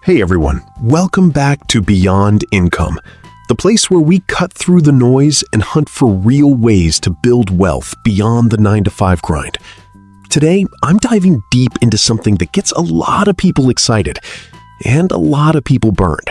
Hey everyone, welcome back to Beyond Income, the place where we cut through the noise and hunt for real ways to build wealth beyond the 9-to-5 grind. Today, I'm diving deep into something that gets a lot of people excited and a lot of people burned.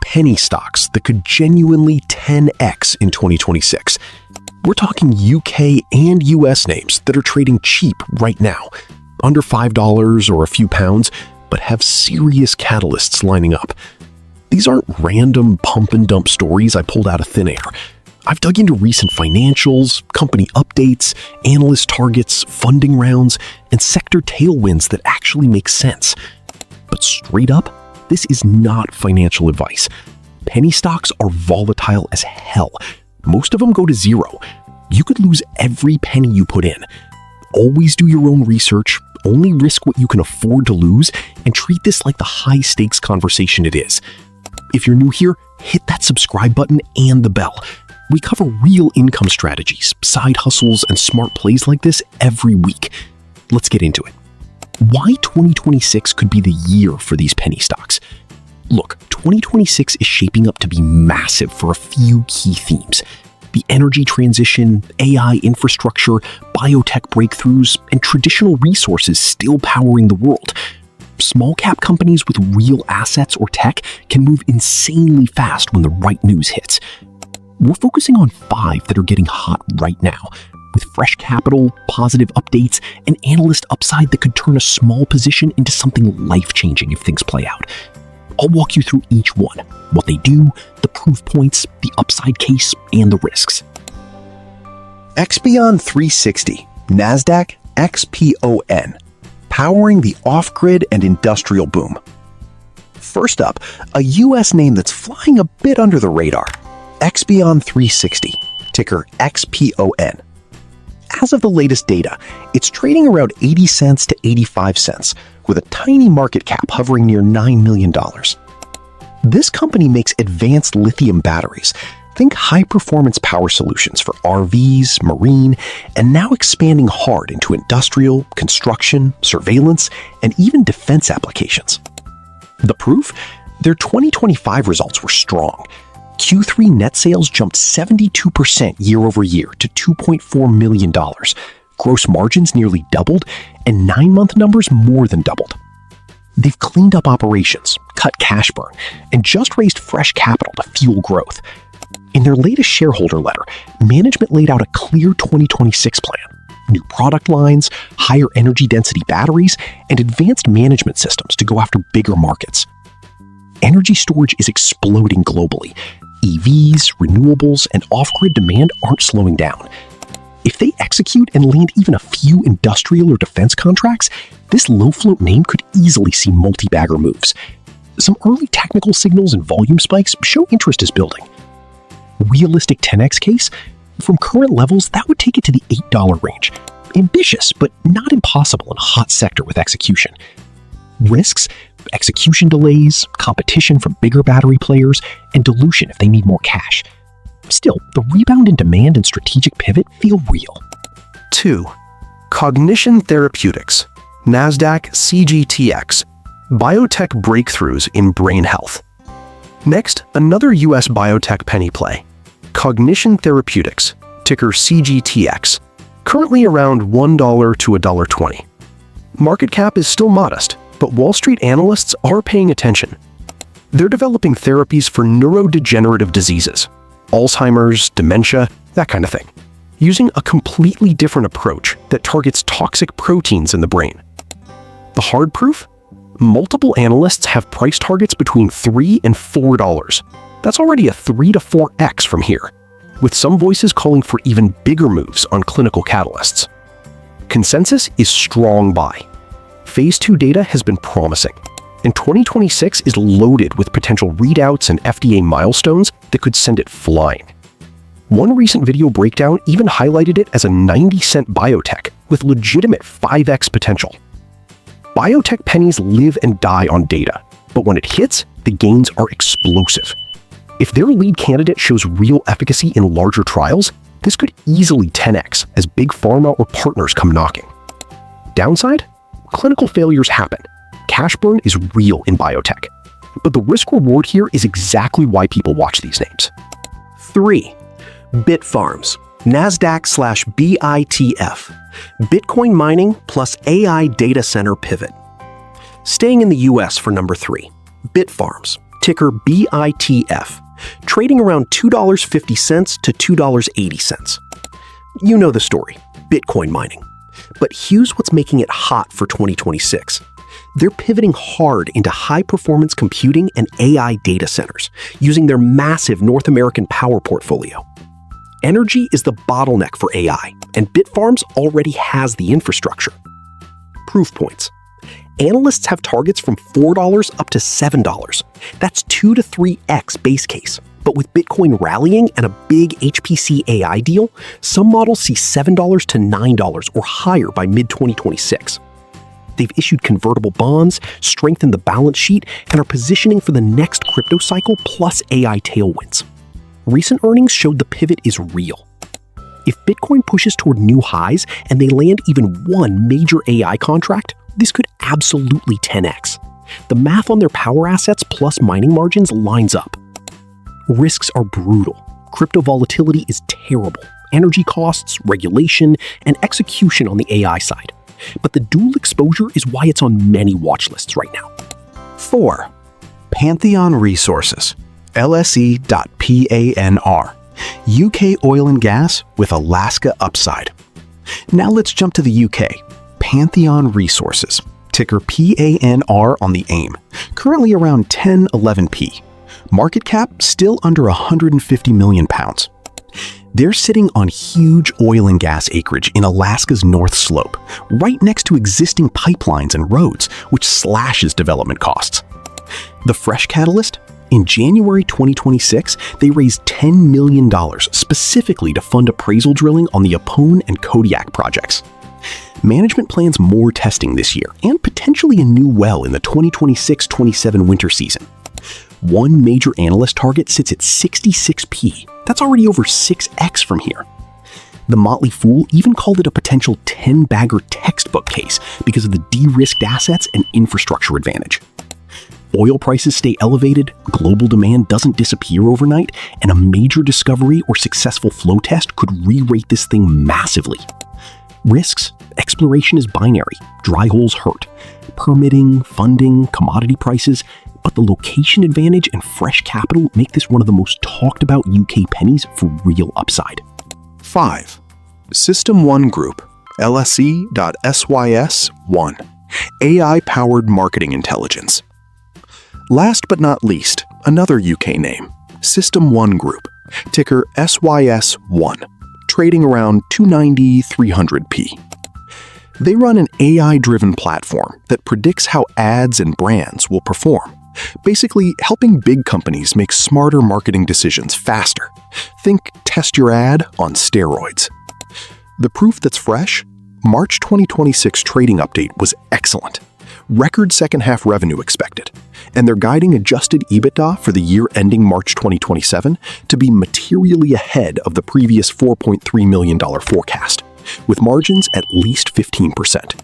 Penny stocks that could genuinely 10x in 2026. We're talking UK and US names that are trading cheap right now, under $5 or a few pounds, but have serious catalysts lining up. These aren't random pump and dump stories I pulled out of thin air. I've dug into recent financials, company updates, analyst targets, funding rounds, and sector tailwinds that actually make sense. But straight up, this is not financial advice. Penny stocks are volatile as hell. Most of them go to zero. You could lose every penny you put in. Always do your own research, only risk what you can afford to lose, and treat this like the high-stakes conversation it is. If you're new here, hit that subscribe button and the bell. We cover real income strategies, side hustles, and smart plays like this every week. Let's get into it. Why 2026 could be the year for these penny stocks? Look, 2026 is shaping up to be massive for a few key themes. The energy transition, AI infrastructure, biotech breakthroughs, and traditional resources still powering the world. Small cap companies with real assets or tech can move insanely fast when the right news hits. We're focusing on 5 that are getting hot right now, with fresh capital, positive updates, and analyst upside that could turn a small position into something life-changing if things play out. I'll walk you through each one, what they do, the proof points, the upside case, and the risks. XPON 360, NASDAQ XPON, powering the off-grid and industrial boom. First up, a US name that's flying a bit under the radar, XPON 360, ticker XPON. As of the latest data, it's trading around 80 cents to 85 cents, with a tiny market cap hovering near $9 million. This company makes advanced lithium batteries. Think high-performance power solutions for RVs, marine, and now expanding hard into industrial, construction, surveillance, and even defense applications. The proof? Their 2025 results were strong. Q3 net sales jumped 72% year over year to $2.4 million. Gross margins nearly doubled, and 9-month numbers more than doubled. They've cleaned up operations, cut cash burn, and just raised fresh capital to fuel growth. In their latest shareholder letter, management laid out a clear 2026 plan. New product lines, higher energy density batteries, and advanced management systems to go after bigger markets. Energy storage is exploding globally. EVs, renewables, and off-grid demand aren't slowing down. If they execute and land even a few industrial or defense contracts, this low-float name could easily see multi-bagger moves. Some early technical signals and volume spikes show interest is building. Realistic 10x case? From current levels, that would take it to the $8 range. Ambitious, but not impossible in a hot sector with execution. Risks? Execution delays, competition from bigger battery players, and dilution if they need more cash. Still, the rebound in demand and strategic pivot feel real. 2. Cognition Therapeutics, NASDAQ CGTX, biotech breakthroughs in brain health. Next, another US biotech penny play, Cognition Therapeutics, ticker CGTX, currently around $1 to $1.20. Market cap is still modest, but Wall Street analysts are paying attention. They're developing therapies for neurodegenerative diseases, Alzheimer's, dementia, that kind of thing, using a completely different approach that targets toxic proteins in the brain. The hard proof? Multiple analysts have price targets between $3 and $4. That's already a 3 to 4x from here, with some voices calling for even bigger moves on clinical catalysts. Consensus is strong buy. Phase 2 data has been promising, and 2026 is loaded with potential readouts and FDA milestones that could send it flying. One recent video breakdown even highlighted it as a 90-cent biotech with legitimate 5x potential. Biotech pennies live and die on data, but when it hits, the gains are explosive. If their lead candidate shows real efficacy in larger trials, this could easily 10x as big pharma or partners come knocking. Downside? Clinical failures happen. Cash burn is real in biotech. But the risk-reward here is exactly why people watch these names. 3. Bitfarms, NASDAQ/BITF, Bitcoin mining plus AI data center pivot. Staying in the US for number 3, Bitfarms, ticker BITF, trading around $2.50 to $2.80. You know the story, Bitcoin mining. But here's what's making it hot for 2026. They're pivoting hard into high-performance computing and AI data centers, using their massive North American power portfolio. Energy is the bottleneck for AI, and Bitfarms already has the infrastructure. Proof points. Analysts have targets from $4 up to $7. That's 2 to 3x base case. But with Bitcoin rallying and a big HPC AI deal, some models see $7 to $9 or higher by mid-2026. They've issued convertible bonds, strengthened the balance sheet, and are positioning for the next crypto cycle plus AI tailwinds. Recent earnings showed the pivot is real. If Bitcoin pushes toward new highs and they land even one major AI contract, this could absolutely 10x. The math on their power assets plus mining margins lines up. Risks are brutal. Crypto volatility is terrible. Energy costs, regulation, and execution on the AI side. But the dual exposure is why it's on many watch lists right now. 4. Pantheon Resources, LSE.PANR, UK oil and gas with Alaska upside. Now let's jump to the UK. Pantheon Resources, ticker PANR on the AIM, currently around 10-11p. Market cap still under £150 million. They're sitting on huge oil and gas acreage in Alaska's North Slope, right next to existing pipelines and roads, which slashes development costs. The fresh catalyst? In January 2026, they raised $10 million specifically to fund appraisal drilling on the Apone and Kodiak projects. Management plans more testing this year and potentially a new well in the 2026-27 winter season. One major analyst target sits at 66p. That's already over 6x from here. The Motley Fool even called it a potential 10-bagger textbook case because of the de-risked assets and infrastructure advantage. Oil prices stay elevated, global demand doesn't disappear overnight, and a major discovery or successful flow test could re-rate this thing massively. Risks? Exploration is binary. Dry holes hurt. Permitting, funding, commodity prices, but the location advantage and fresh capital make this one of the most talked about UK pennies for real upside. 5. System1 Group, LSE.SYS1, AI-powered marketing intelligence. Last but not least, another UK name, System1 Group, ticker SYS1, trading around 290-300p. They run an AI-driven platform that predicts how ads and brands will perform, basically helping big companies make smarter marketing decisions faster. Think test your ad on steroids. The proof that's fresh? March 2026 trading update was excellent. Record second-half revenue expected, and they're guiding adjusted EBITDA for the year ending March 2027 to be materially ahead of the previous $4.3 million forecast, with margins at least 15%.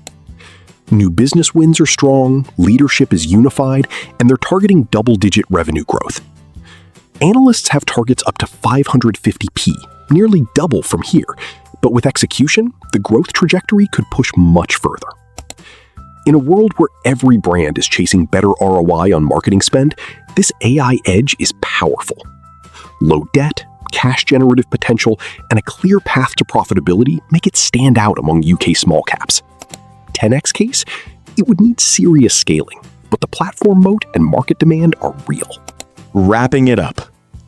New business wins are strong, leadership is unified, and they're targeting double-digit revenue growth. Analysts have targets up to 550p, nearly double from here, but with execution, the growth trajectory could push much further. In a world where every brand is chasing better ROI on marketing spend, this AI edge is powerful. Low debt, cash generative potential, and a clear path to profitability make it stand out among UK small caps. 10x case? It would need serious scaling, but the platform moat and market demand are real. Wrapping it up,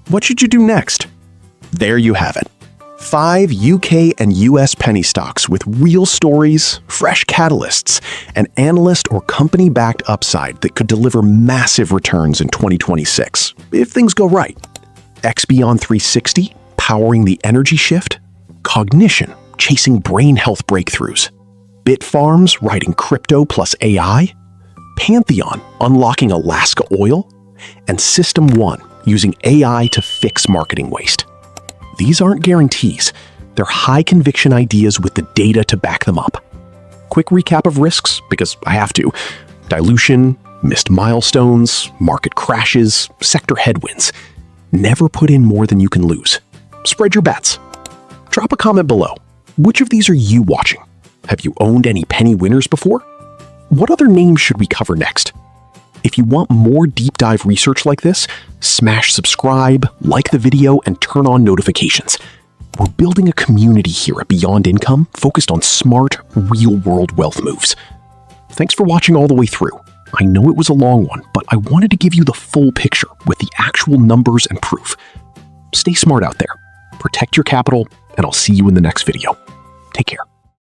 what should you do next? There you have it. 5 UK and US penny stocks with real stories, fresh catalysts, and analyst or company-backed upside that could deliver massive returns in 2026, if things go right. XPON 360, powering the energy shift. Cognition, chasing brain health breakthroughs. Bitfarms, riding crypto plus AI. Pantheon, unlocking Alaska oil. And System1, using AI to fix marketing waste. These aren't guarantees. They're high-conviction ideas with the data to back them up. Quick recap of risks, because I have to. Dilution, Missed milestones, market crashes, sector headwinds. Never put in more than you can lose. Spread your bets. Drop a comment below. Which of these are you watching? Have you owned any penny winners before? What other names should we cover next? If you want more deep dive research like this, smash subscribe, like the video, and turn on notifications. We're building a community here at Beyond Income focused on smart, real-world wealth moves. Thanks for watching all the way through. I know it was a long one, but I wanted to give you the full picture with the actual numbers and proof. Stay smart out there, protect your capital, and I'll see you in the next video. Take care.